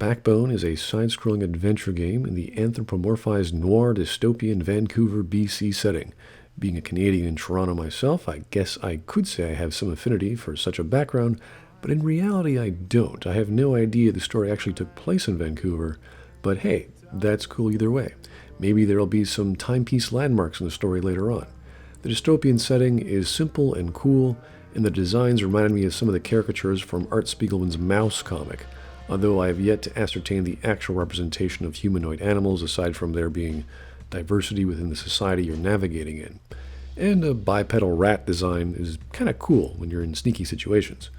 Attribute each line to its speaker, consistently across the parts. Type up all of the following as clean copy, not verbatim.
Speaker 1: Backbone is a side-scrolling adventure game in the anthropomorphized noir dystopian Vancouver, BC setting. Being a Canadian in Toronto myself, I guess I could say I have some affinity for such a background, but in reality I don't. I have no idea the story actually took place in Vancouver, but hey, that's cool either way. Maybe there'll be some timepiece landmarks in the story later on. The dystopian setting is simple and cool, and the designs reminded me of some of the caricatures from Art Spiegelman's Mouse comic, although I have yet to ascertain the actual representation of humanoid animals aside from there being diversity within the society you're navigating in. And a bipedal rat design is kind of cool when you're in sneaky situations.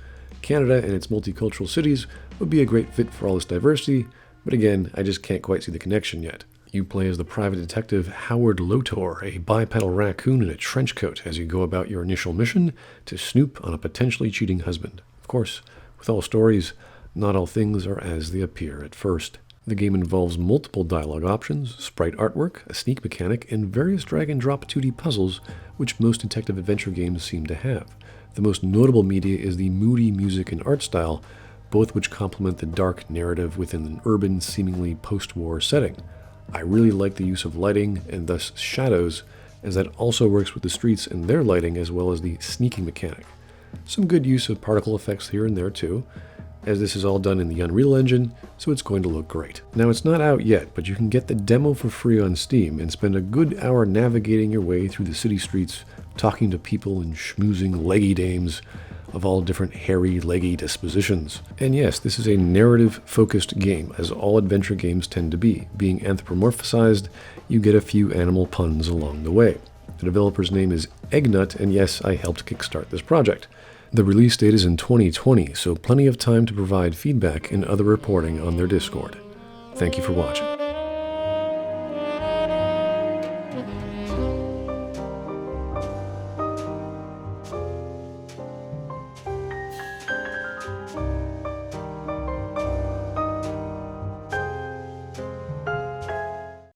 Speaker 1: Canada and its multicultural cities would be a great fit for all this diversity, but again, I just can't quite see the connection yet. You play as the private detective Howard Lotor, a bipedal raccoon in a trench coat as you go about your initial mission to snoop on a potentially cheating husband. Of course, with all stories, not all things are as they appear at first. The game involves multiple dialogue options, sprite artwork, a sneak mechanic, and various drag-and-drop 2D puzzles, which most detective adventure games seem to have. The most notable media is the moody music and art style, both which complement the dark narrative within an urban, seemingly post-war setting. I really like the use of lighting, and thus shadows, as that also works with the streets and their lighting as well as the sneaking mechanic. Some good use of particle effects here and there too, as this is all done in the Unreal Engine, so it's going to look great. Now it's not out yet, but you can get the demo for free on Steam and spend a good hour navigating your way through the city streets, talking to people and schmoozing leggy dames of all different hairy, leggy dispositions. And yes, this is a narrative-focused game, as all adventure games tend to be. Being anthropomorphized, you get a few animal puns along the way. The developer's name is Eggnut, and yes, I helped kickstart this project. The release date is in 2020, so plenty of time to provide feedback and other reporting on their Discord. Thank you for watching.